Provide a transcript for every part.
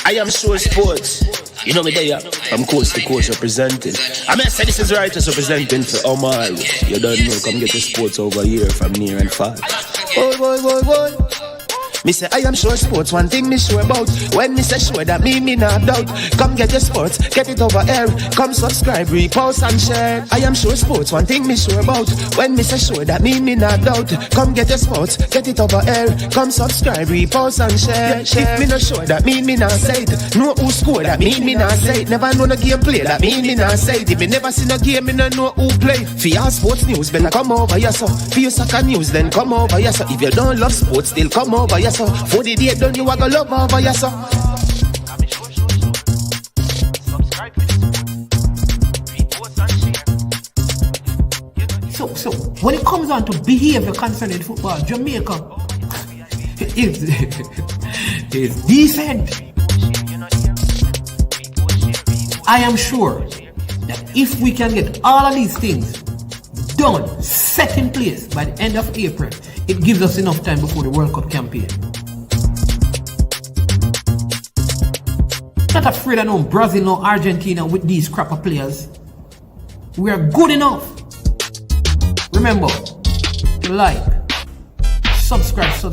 I am sure sports. You know me there, I'm coast to coast representing. I mean, I say this is righteous representing for Omar. You don't know, come get the sports over here from near and far. Boy. Me say I am sure sports, one thing me sure about. When me say sure, that me not doubt. Come get your sports, get it over here. Come subscribe, repost and share. I am sure sports, one thing me sure about. When me say sure, that me not doubt. Come get your sports, get it over here. Come subscribe, repost and share. If me not sure, that me not say it. Know who score, that me not say it. Never know no game play, that me not say it. If me never see no game, me no know who play. For your sports news, better come over here so. For your soccer news, then come over here so. If you don't love sports, still come over here so. For the day done, you are gonna love over here so. So when it comes on to behavior concerning football, Jamaica is decent. I am sure that if we can get all of these things done, set in place by the end of April, it gives us enough time before the World Cup campaign. Not afraid of no Brazil, no Argentina with these crap of players. We are good enough. Remember to like, subscribe,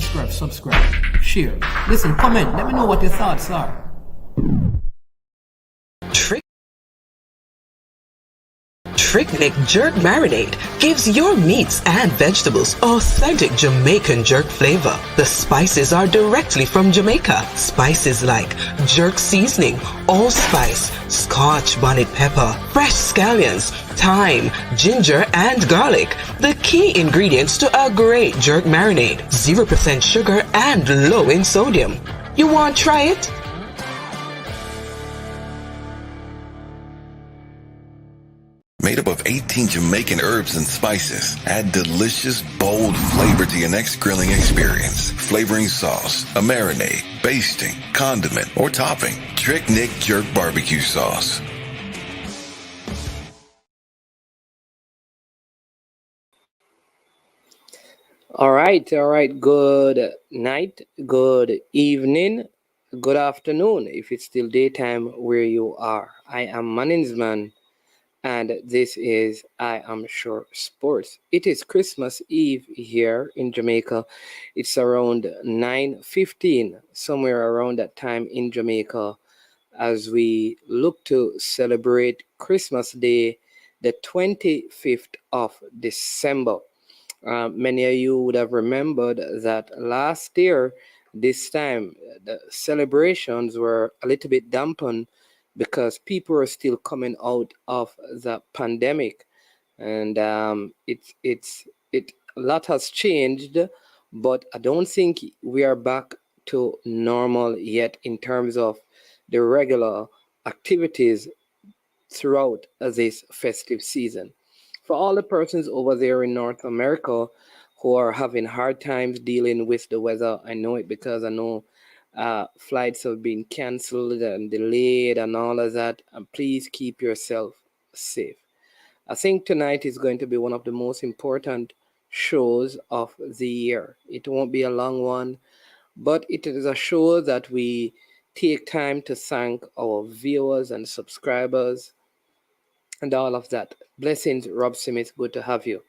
share. Listen, comment. Let me know what your thoughts are. Trick Nick Jerk Marinade gives your meats and vegetables authentic Jamaican jerk flavor. The spices are directly from Jamaica. Spices like jerk seasoning, allspice, Scotch bonnet pepper, fresh scallions, thyme, ginger, and garlic. The key ingredients to a great jerk marinade. 0% sugar and low in sodium. You want to try it? Made up of 18 Jamaican herbs and spices. Add delicious, bold flavor to your next grilling experience. Flavoring sauce, a marinade, basting, condiment, or topping. Trick Nick Jerk Barbecue Sauce. All right. Good night, good evening, good afternoon, if it's still daytime where you are. I am Maninsman, and this is I Am Sure Sports. It is Christmas Eve here in Jamaica. It's around 9:15, somewhere around that time in Jamaica, as we look to celebrate Christmas Day, the 25th of December. Many of you would have remembered that last year, this time, the celebrations were a little bit dampened because people are still coming out of the pandemic, and it a lot has changed, but I don't think we are back to normal yet in terms of the regular activities throughout this festive season. For all the persons over there in North America who are having hard times dealing with the weather, I know it because I know flights have been canceled and delayed and all of that. And please keep yourself safe. I think tonight is going to be one of the most important shows of the year. It won't be a long one, but it is a show that we take time to thank our viewers and subscribers and all of that. Blessings, Rob Smith. Good to have you.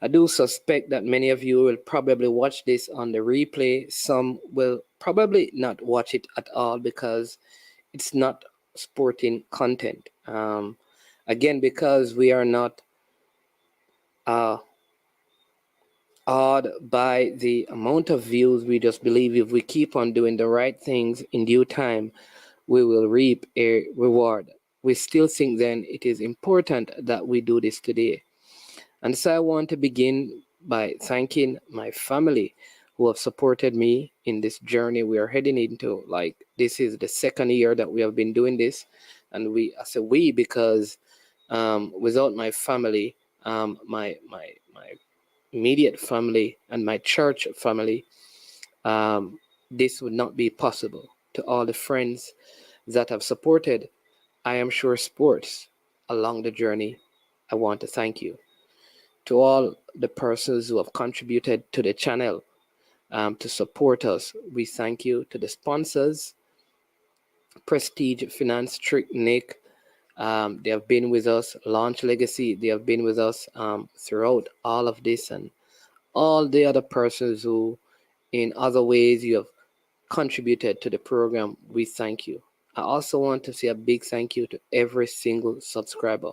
I do suspect that many of you will probably watch this on the replay. Some will probably not watch it at all because it's not sporting content. Again, because we are not awed by the amount of views, we just believe if we keep on doing the right things in due time, we will reap a reward. We still think then it is important that we do this today. And so I want to begin by thanking my family who have supported me in this journey we are heading into. Like, this is the second year that we have been doing this. And I say we because without my family, my immediate family and my church family, this would not be possible. To all the friends that have supported I Am Sure Sports along the journey, I want to thank you. To all the persons who have contributed to the channel to support us, we thank you. To the sponsors, Prestige Finance, Trick Nick. They have been with us. Launch Legacy. They have been with us throughout all of this, and all the other persons who, in other ways, you have contributed to the program. We thank you. I also want to say a big thank you to every single subscriber.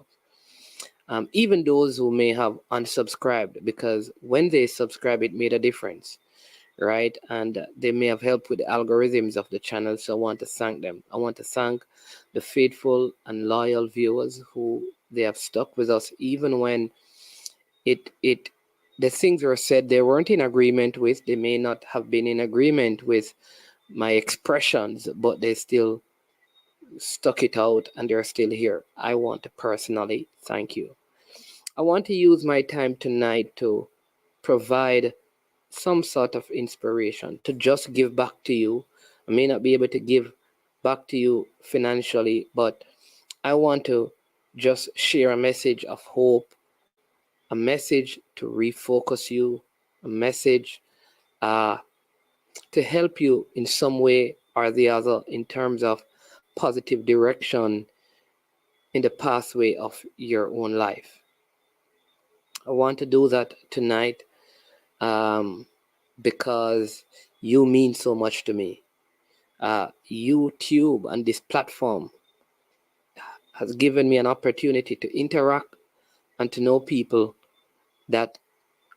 Even those who may have unsubscribed, because when they subscribe, it made a difference, right? And they may have helped with the algorithms of the channel. So I want to thank them. I want to thank the faithful and loyal viewers who they have stuck with us even when it the things were said they weren't in agreement with. They may not have been in agreement with my expressions, but they still stuck it out and they're still here. I want to personally thank you. I want to use my time tonight to provide some sort of inspiration, to just give back to you. I may not be able to give back to you financially, but I want to just share a message of hope, a message to refocus you, a message to help you in some way or the other in terms of positive direction in the pathway of your own life. I want to do that tonight because you mean so much to me. YouTube and this platform has given me an opportunity to interact and to know people that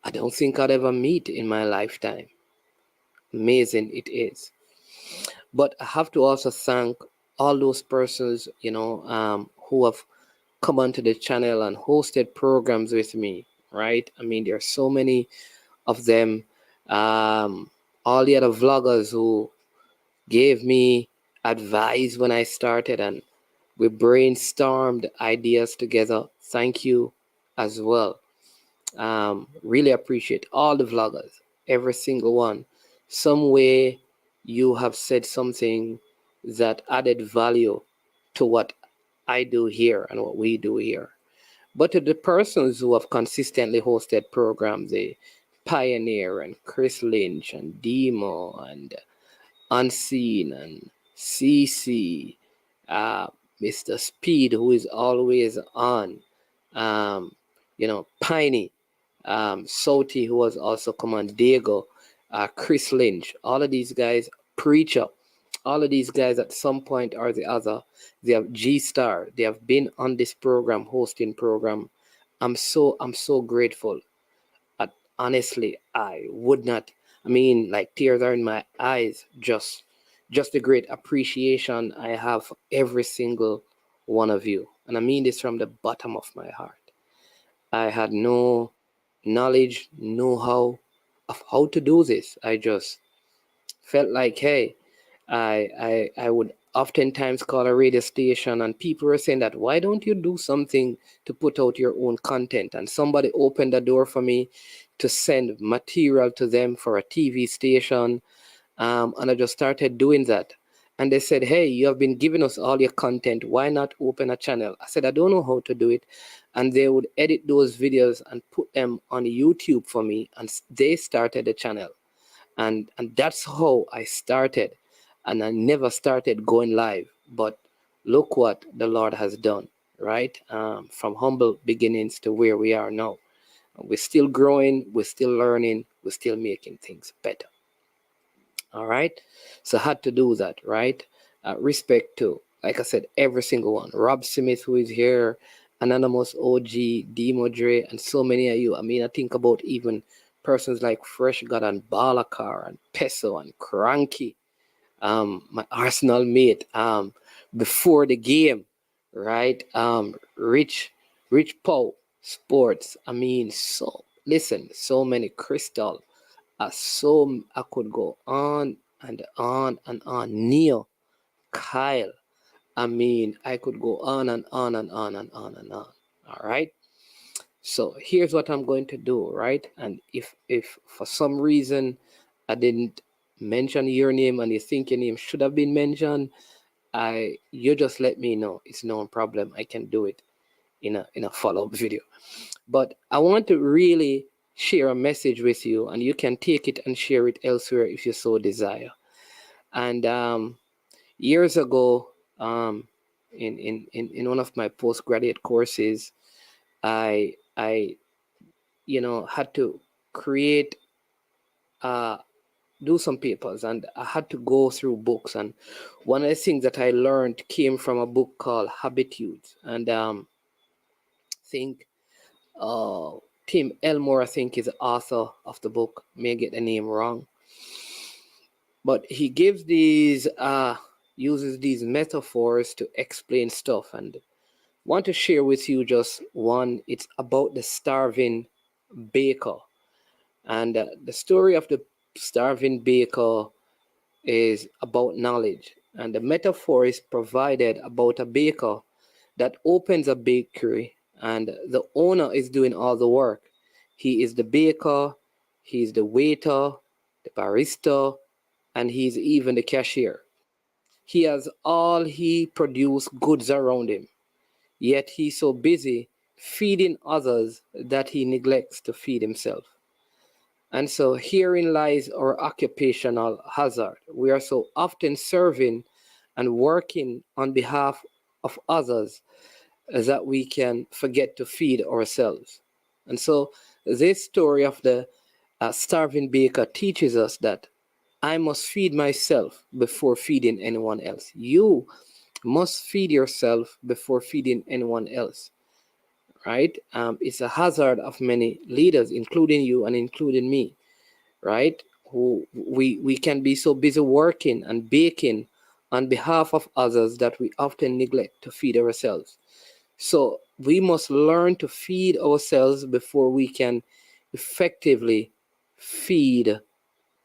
I don't think I'd ever meet in my lifetime. Amazing it is. But I have to also thank all those persons, who have come onto the channel and hosted programs with me, right? I mean, there are so many of them. All the other vloggers who gave me advice when I started, and we brainstormed ideas together. Thank you as well. Really appreciate all the vloggers, every single one. Some way you have said something that added value to what I do here and what we do here. But to the persons who have consistently hosted programs, the Pioneer and Chris Lynch and Demo and Unseen and CC, Mr. Speed, who is always on, Piney, Soti, who was also Command Diego, Chris Lynch, all of these guys, Preacher, all of these guys at some point or the other, they have G Star, they have been on this program, hosting program. I'm so grateful. Honestly, I would not. I mean, like tears are in my eyes. Just the great appreciation I have for every single one of you, and I mean this from the bottom of my heart. I had no knowledge, know-how of how to do this. I just felt like, hey, I would oftentimes call a radio station and people were saying that, why don't you do something to put out your own content? And somebody opened the door for me to send material to them for a TV station. And I just started doing that. And they said, hey, you have been giving us all your content. Why not open a channel? I said, I don't know how to do it. And they would edit those videos and put them on YouTube for me. And they started the channel. And that's how I started. And I never started going live. But look what the Lord has done, right? From humble beginnings to where we are now. We're still growing. We're still learning. We're still making things better. All right. So I had to do that, right? Respect to, like I said, every single one. Rob Smith, who is here, Anonymous OG, Demo Dre, and so many of you. I mean, I think about even persons like Fresh God and Balakar and Peso and Cranky, my Arsenal mate, before the game, right? Rich Paul Sports. I mean, so many Crystal. So I could go on and on and on. Neil, Kyle. I mean, I could go on and on and on and on and on. All right. So here's what I'm going to do, right? And if for some reason I didn't mention your name and you think your name should have been mentioned, you just let me know. It's no problem. I can do it in a follow-up video. But I want to really share a message with you, and you can take it and share it elsewhere if you so desire. And years ago, in one of my postgraduate courses, I had to create do some papers, and I had to go through books. And one of the things that I learned came from a book called Habitudes. And think Tim Elmore, I think, is the author of the book. May get the name wrong, but he gives these uses these metaphors to explain stuff, and want to share with you just one. It's about the starving baker, and the story of the starving baker is about knowledge, and the metaphor is provided about a baker that opens a bakery, and the owner is doing all the work. He is the baker, he's the waiter, the barista, and he's even the cashier. He has all he produced goods around him, yet he's so busy feeding others that he neglects to feed himself. And so herein lies our occupational hazard. We are so often serving and working on behalf of others that we can forget to feed ourselves. And so this story of the starving baker teaches us that I must feed myself before feeding anyone else. You must feed yourself before feeding anyone else, right? It's a hazard of many leaders, including you and including me, right? Who we can be so busy working and baking on behalf of others that we often neglect to feed ourselves. So we must learn to feed ourselves before we can effectively feed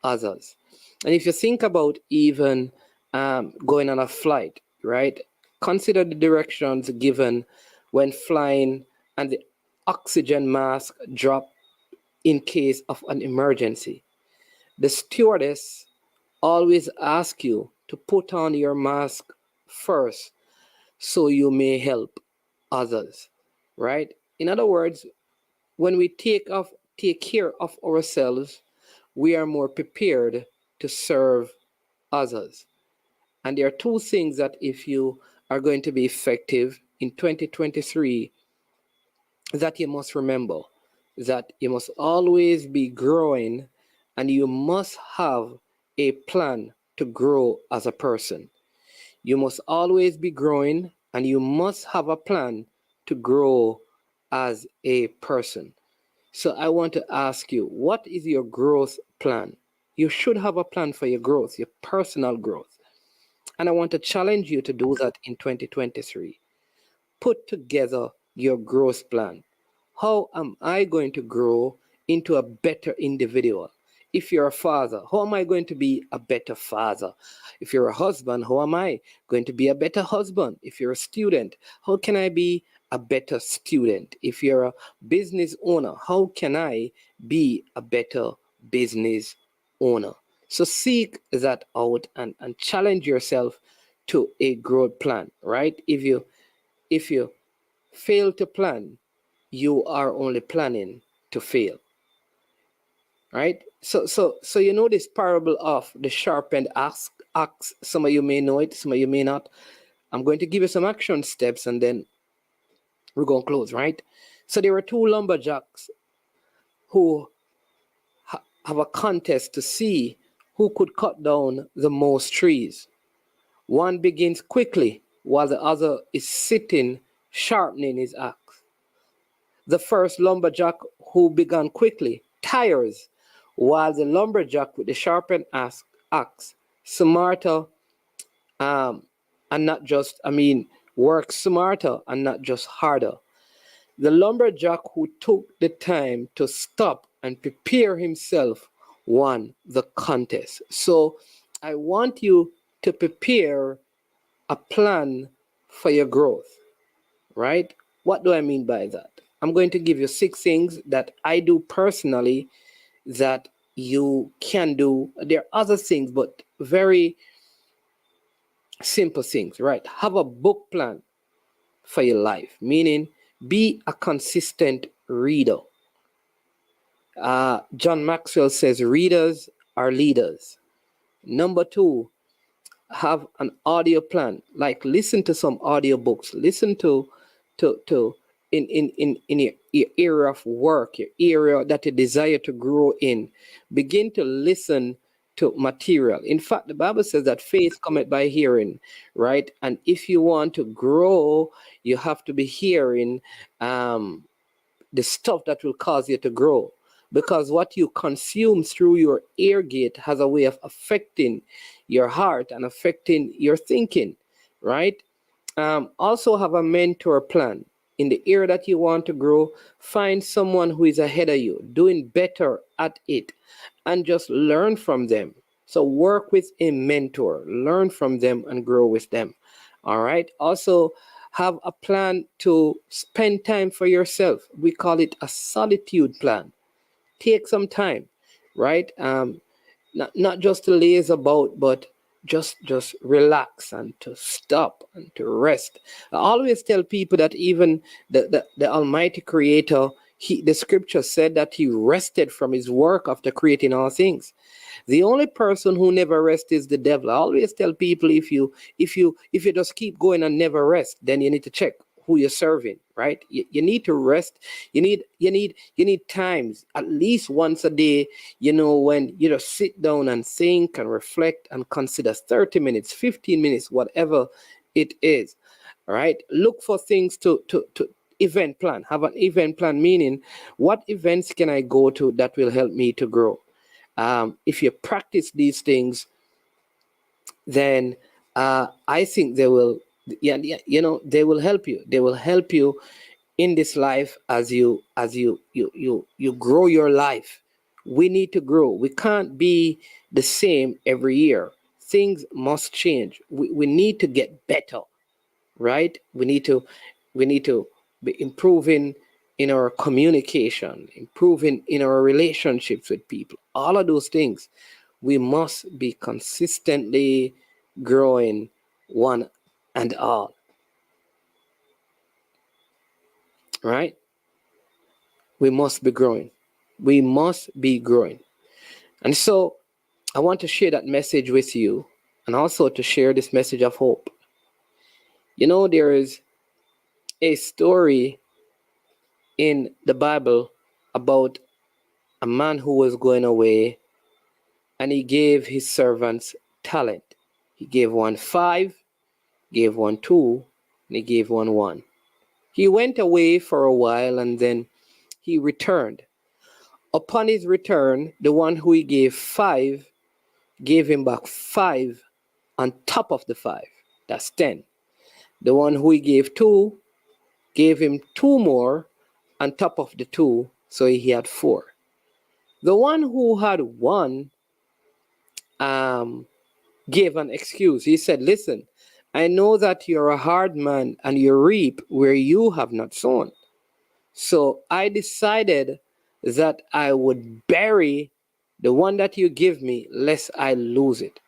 others. And if you think about even going on a flight, right? Consider the directions given when flying and the oxygen mask drop in case of an emergency. The stewardess always asks you to put on your mask first so you may help others, right? In other words, when we take care of ourselves, we are more prepared to serve others. And there are two things that if you are going to be effective in 2023 that you must remember, that you must always be growing and you must have a plan to grow as a person. You must always be growing and you must have a plan to grow as a person. So I want to ask you, what is your growth plan? You should have a plan for your growth, your personal growth. And I want to challenge you to do that in 2023. Put together your growth plan. How am I going to grow into a better individual? If you're a father, how am I going to be a better father? If you're a husband, how am I going to be a better husband? If you're a student, how can I be a better student? If you're a business owner, how can I be a better business owner? So seek that out and challenge yourself to a growth plan, right? If you fail to plan, you are only planning to fail, right? So you know this parable of the sharpened axe. Some of you may know it, some of you may not. I'm going to give you some action steps and then we're going to close, right? So there were two lumberjacks who have a contest to see who could cut down the most trees. One begins quickly while the other is sitting sharpening his axe. The first lumberjack, who began quickly, tires, while the lumberjack with the sharpened axe, smarter, and not just, works smarter and not just harder. The lumberjack who took the time to stop and prepare himself won the contest. So I want you to prepare a plan for your growth, right? What do I mean by that? I'm going to give you 6 things that I do personally that you can do. There are other things, but very simple things, right? Have a book plan for your life, meaning be a consistent reader. John Maxwell says readers are leaders. Number 2, have an audio plan, like listen to some audio books, listen to in your area of work, your area that you desire to grow in. Begin to listen to material. In fact, the Bible says that faith cometh by hearing, right? And if you want to grow, you have to be hearing the stuff that will cause you to grow. Because what you consume through your ear gate has a way of affecting your heart and affecting your thinking, right? Also have a mentor plan. In the area that you want to grow, find someone who is ahead of you, doing better at it, and just learn from them. So work with a mentor, learn from them and grow with them. All right. Also, have a plan to spend time for yourself. We call it a solitude plan. Take some time, right? Not just to laze about, but just relax and to stop and to rest. I always tell people that even the Almighty Creator, the scripture said that he rested from his work after creating all things. The only person who never rests is the devil. I always tell people, if you just keep going and never rest, then you need to check who you're serving, right? You need to rest. You need times, at least once a day, when you just sit down and think and reflect and consider 30 minutes, 15 minutes, whatever it is. All right. Look for things to event plan. Have an event plan, meaning what events can I go to that will help me to grow? If you practice these things, then I think they will, they will help you. They will help you in this life as you grow your life. We need to grow. We can't be the same every year. Things must change. We need to get better, right? We need to be improving in our communication, improving in our relationships with people. All of those things, we must be consistently growing, one and all, right? We must be growing. We must be growing. And so I want to share that message with you, and also to share this message of hope. There is a story in the Bible about a man who was going away, and he gave his servants talent. He gave one 5, gave one 2, and he gave one 1. He went away for a while, and then he returned. Upon his return, the one who he gave 5 gave him back 5 on top of the 5. That's 10. The one who he gave 2 gave him 2 more on top of the 2, so he had 4. The one who had 1 gave an excuse. He said, "Listen, I know that you're a hard man and you reap where you have not sown. So I decided that I would bury the one that you give me, lest I lose it."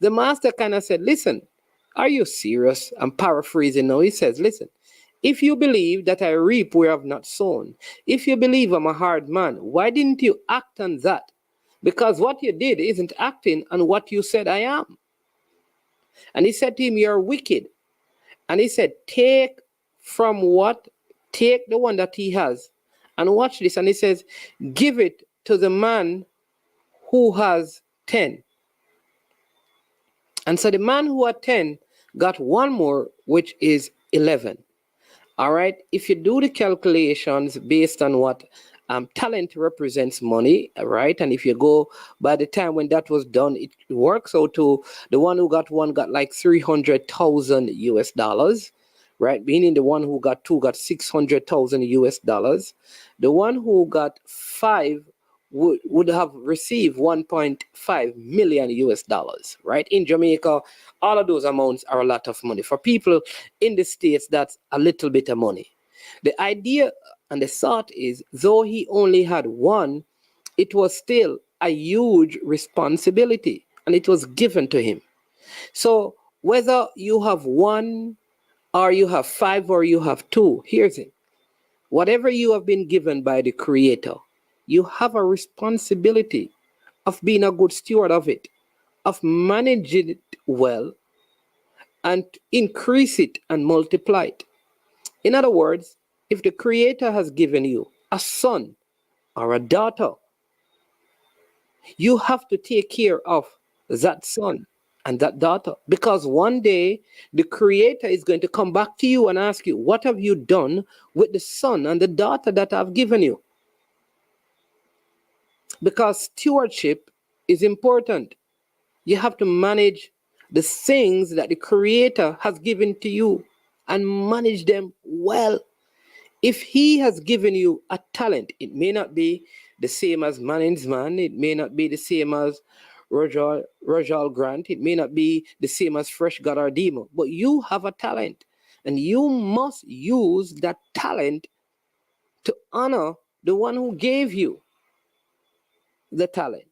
The master kind of said, "Listen, are you serious?" I'm paraphrasing now. He says, "Listen, if you believe that I reap where I've not sown, if you believe I'm a hard man, why didn't you act on that? Because what you did isn't acting on what you said I am." And he said to him, "You're wicked." And he said, Take the one that he has. And watch this. And he says, "Give it to the man who has 10. And so the man who had 10 got 1 more, which is 11. All right. If you do the calculations based on what talent represents money, right? And if you go by the time when that was done, it works out to the one who got 1 got like 300,000 US dollars, right? Meaning the one who got 2 got 600,000 US dollars. The one who got 5 would have received 1.5 million US dollars, right? In Jamaica, all of those amounts are a lot of money. For people in the States, that's a little bit of money. The idea and the thought is, though he only had 1, it was still a huge responsibility, and it was given to him. So whether you have 1 or you have 5 or you have 2, here's it. Whatever you have been given by the Creator, you have a responsibility of being a good steward of it, of managing it well and increase it and multiply it. In other words, if the Creator has given you a son or a daughter, you have to take care of that son and that daughter, because one day the Creator is going to come back to you and ask you, what have you done with the son and the daughter that I've given you? Because stewardship is important. You have to manage the things that the Creator has given to you and manage them well. If He has given you a talent, it may not be the same as Manning's man, it may not be the same as Rajal Grant, it may not be the same as Fresh Goddardimo, but you have a talent, and you must use that talent to honor the one who gave you the talent,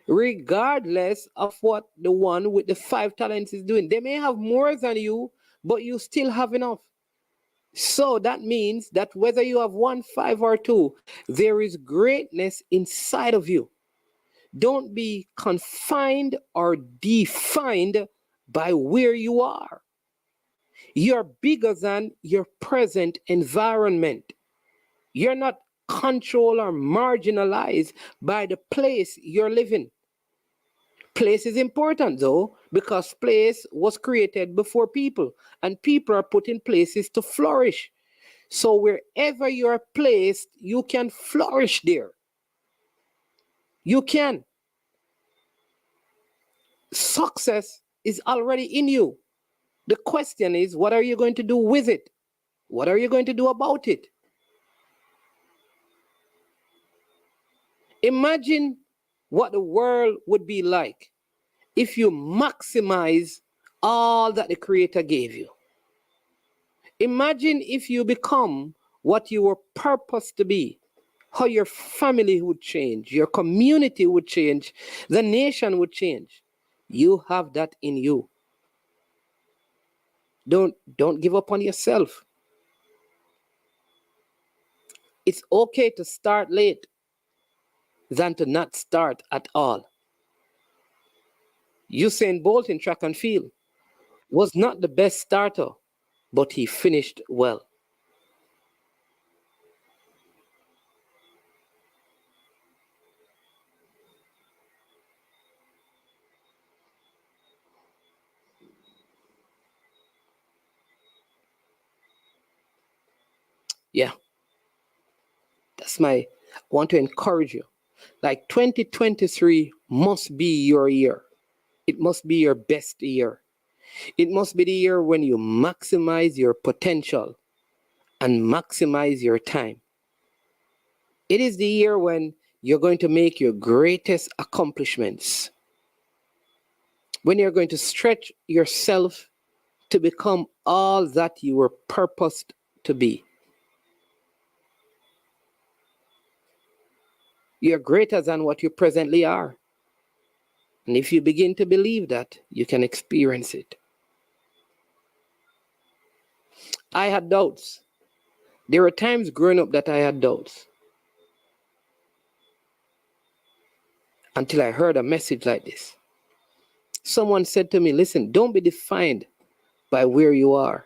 regardless of what the one with the 5 talents is doing. They may have more than you, but you still have enough. So that means that whether you have 1, 5, or 2, there is greatness inside of you. Don't be confined or defined by where you are. You're bigger than your present environment. You're not controlled or marginalized by the place you're living. Place is important though, because place was created before people, and people are put in places to flourish. So wherever you're placed, you can flourish there. You can. Success is already in you. The question is, what are you going to do with it? What are you going to do about it? Imagine what the world would be like if you maximize all that the Creator gave you. Imagine if you become what you were purposed to be, how your family would change, your community would change, the nation would change. You have that in you. Don't give up on yourself. It's okay to start late than to not start at all. Usain Bolt in track and field was not the best starter, but he finished well. Yeah, I want to encourage you. Like 2023 must be your year. It must be your best year. It must be the year when you maximize your potential and maximize your time. It is the year when you're going to make your greatest accomplishments, when you're going to stretch yourself to become all that you were purposed to be. You're greater than what you presently are. And if you begin to believe that, you can experience it. I had doubts. There were times growing up that I had doubts. Until I heard a message like this. Someone said to me, listen, don't be defined by where you are.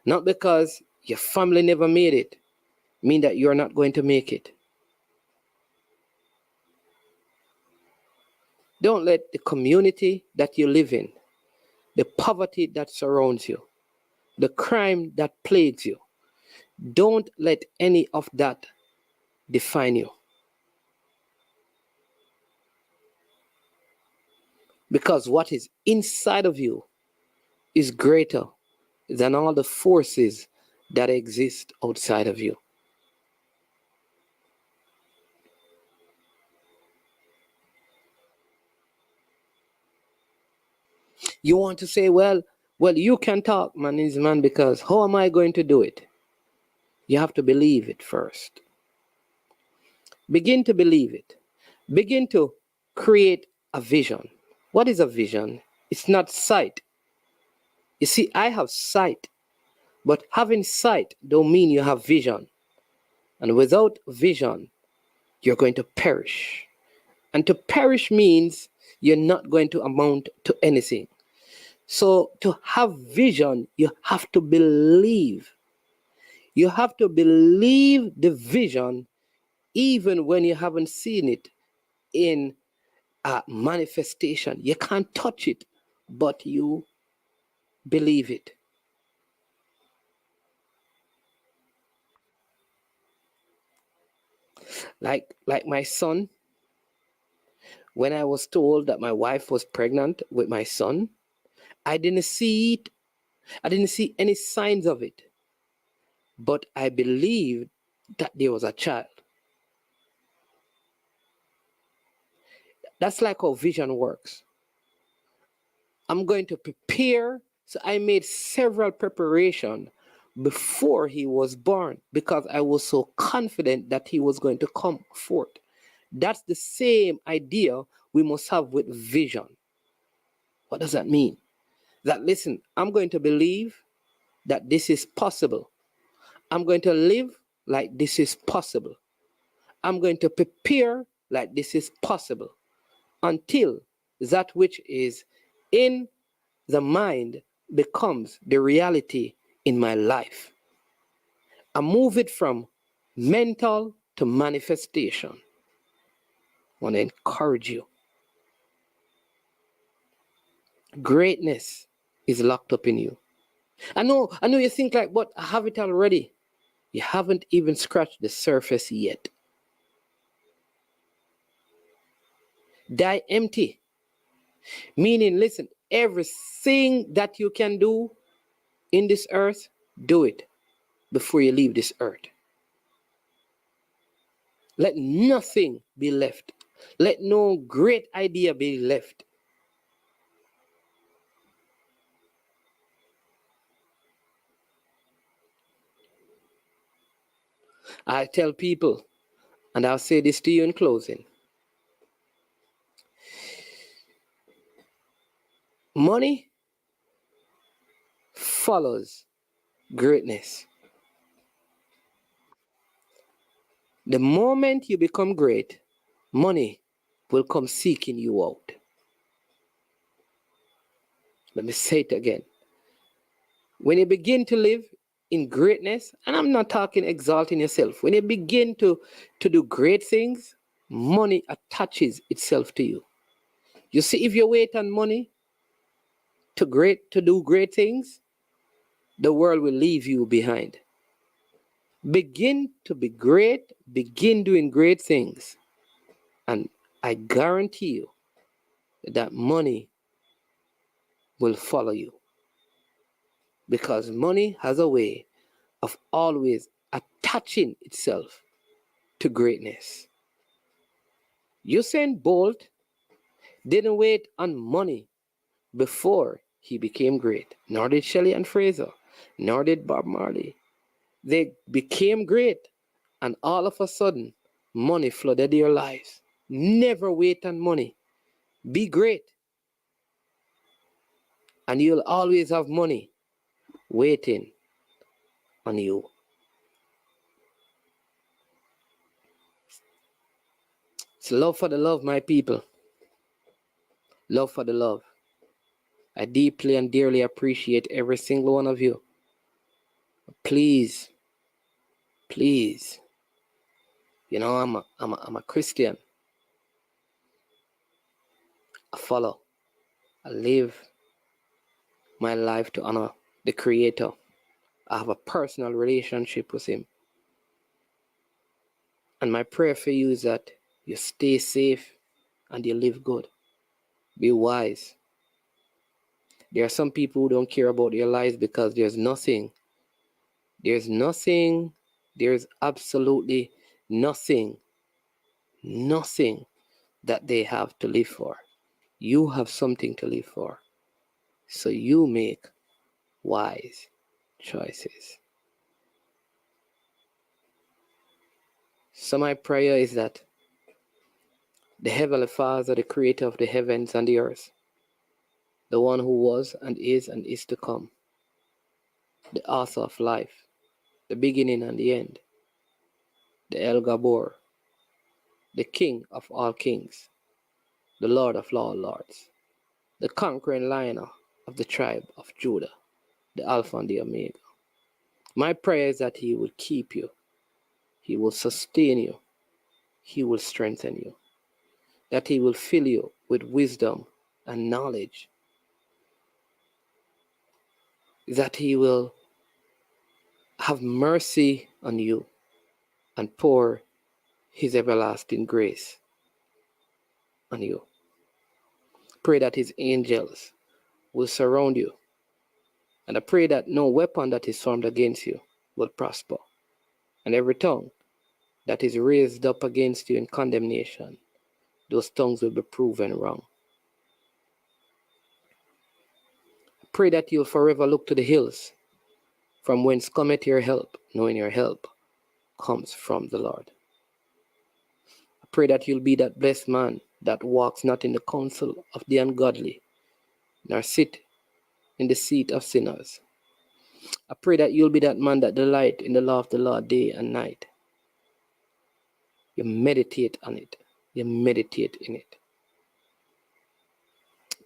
Not because your family never made it, mean that you're not going to make it. Don't let the community that you live in, the poverty that surrounds you, the crime that plagues you, don't let any of that define you. Because what is inside of you is greater than all the forces that exist outside of you. You want to say, well, you can talk, man, because how am I going to do it? You have to believe it first. Begin to believe it. Begin to create a vision. What is a vision? It's not sight. You see, I have sight, but having sight don't mean you have vision. And without vision, you're going to perish. And to perish means you're not going to amount to anything. So to have vision, you have to believe. You have to believe the vision even when you haven't seen it in a manifestation. You can't touch it, but you believe it. Like my son, when I was told that my wife was pregnant with my son, I didn't see it. I didn't see any signs of it. But I believed that there was a child. That's like how vision works. I'm going to prepare. So I made several preparation before he was born because I was so confident that he was going to come forth. That's the same idea we must have with vision. What does that mean? That, listen, I'm going to believe that this is possible. I'm going to live like this is possible. I'm going to prepare like this is possible until that which is in the mind becomes the reality in my life. I move it from mental to manifestation. I want to encourage you. Greatness is locked up in you. I know you think like, but I have it already. You haven't even scratched the surface yet. Die empty. Meaning, listen, everything that you can do in this earth, do it before you leave this earth. Let nothing be left. Let no great idea be left. I tell people, and I'll say this to you in closing, money follows greatness. The moment you become great, money will come seeking you out. Let me say it again. When you begin to live in greatness, and I'm not talking exalting yourself, when you begin to do great things, money attaches itself to you. You see, if you wait on money to do great things, the world will leave you behind. Begin to be great, begin doing great things, and I guarantee you that money will follow you. Because money has a way of always attaching itself to greatness. Usain Bolt didn't wait on money before he became great, nor did Shelley and Fraser, nor did Bob Marley. They became great, and all of a sudden, money flooded their lives. Never wait on money. Be great, and you'll always have money waiting on you. It's love for the love, my people. Love for the love. I deeply and dearly appreciate every single one of you. Please, please, I'm a Christian. I follow. I live my life to honor the Creator. I have a personal relationship with Him. And my prayer for you is that you stay safe and you live good. Be wise. There are some people who don't care about their lives because there's absolutely nothing that they have to live for. You have something to live for. So you make wise choices. So my prayer is that the Heavenly Father, the Creator of the heavens and the earth, the one who was and is to come, the author of life, the beginning and the end, the El Gabor, the King of all kings, the Lord of Lords, the conquering lion of the tribe of Judah, the Alpha and the Omega. My prayer is that he will keep you, he will sustain you, he will strengthen you, that he will fill you with wisdom and knowledge, that he will have mercy on you and pour his everlasting grace on you. Pray that his angels will surround you. And I pray that no weapon that is formed against you will prosper. And every tongue that is raised up against you in condemnation, those tongues will be proven wrong. I pray that you'll forever look to the hills, from whence cometh your help, knowing your help comes from the Lord. I pray that you'll be that blessed man that walks not in the counsel of the ungodly, nor sit in the seat of sinners. I pray that you'll be that man that delight in the law of the Lord day and night. You meditate on it. You meditate in it.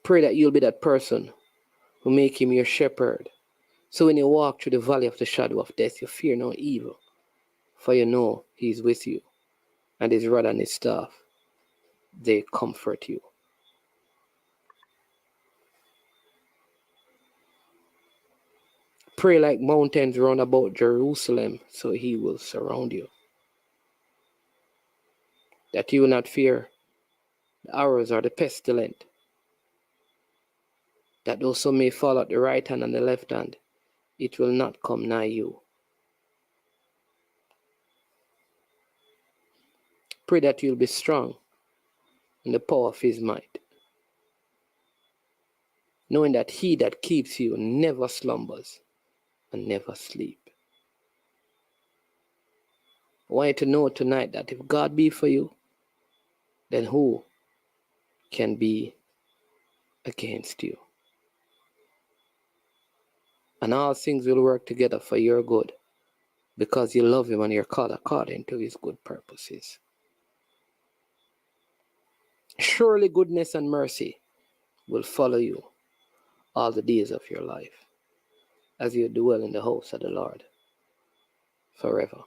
Pray that you'll be that person who make him your shepherd. So when you walk through the valley of the shadow of death, you fear no evil, for you know he is with you, and his rod and his staff, they comfort you. Pray like mountains round about Jerusalem, so he will surround you. That you will not fear the arrows or the pestilent, that though some may fall at the right hand and the left hand, it will not come nigh you. Pray that you'll be strong in the power of his might, knowing that he that keeps you never slumbers and never sleep. I want you to know tonight that if God be for you, then who can be against you? And all things will work together for your good, because you love him and you're called according to his good purposes. Surely goodness and mercy will follow you all the days of your life, as you dwell in the house of the Lord forever.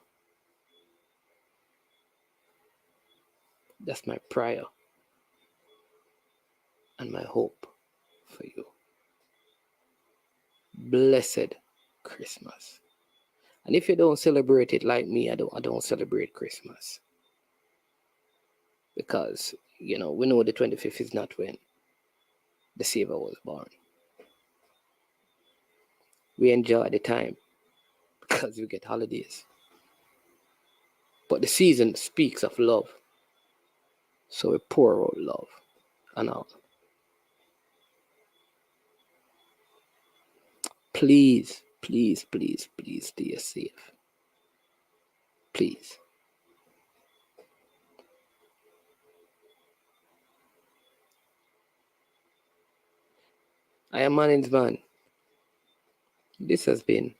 That's my prayer and my hope for you. Blessed Christmas. And if you don't celebrate it like me, I don't celebrate Christmas. Because, we know the 25th is not when the Savior was born. We enjoy the time because we get holidays. But the season speaks of love. So we pour out love and all. Please, please, please, please stay safe. Please. I am Manning's Man. This has been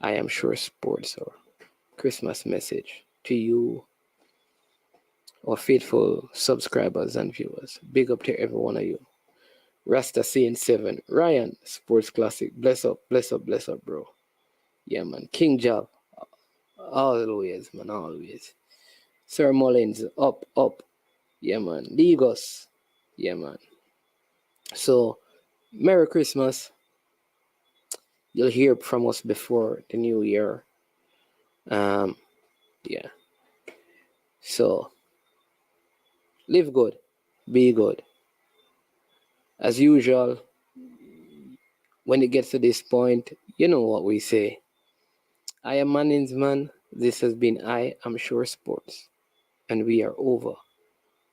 I Am Sure Sports, or Christmas message to you, our faithful subscribers and viewers. Big up to every one of you. Rasta Saint 7, Ryan, Sports Classic, bless up, bro. Yeah, man. King Job, always, man, always. Sir Mullins, up. Yeah, man. Legos, yeah, man. So, Merry Christmas. You'll hear from us before the new year. Yeah. So, live good, be good. As usual, when it gets to this point, you know what we say. I am Manning's Man. This has been I Am Sure Sports. And we are over.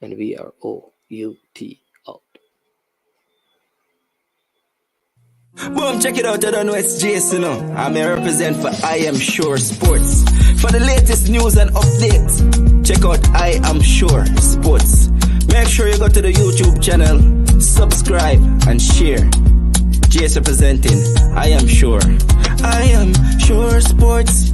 And we are O-U-T out. Boom, check it out. I don't know it's Jason. I'm here represent for I Am Sure Sports. For the latest news and updates, check out I Am Sure Sports. Make sure you go to the YouTube channel, subscribe and share. Jason representing I Am Sure. I Am Sure Sports.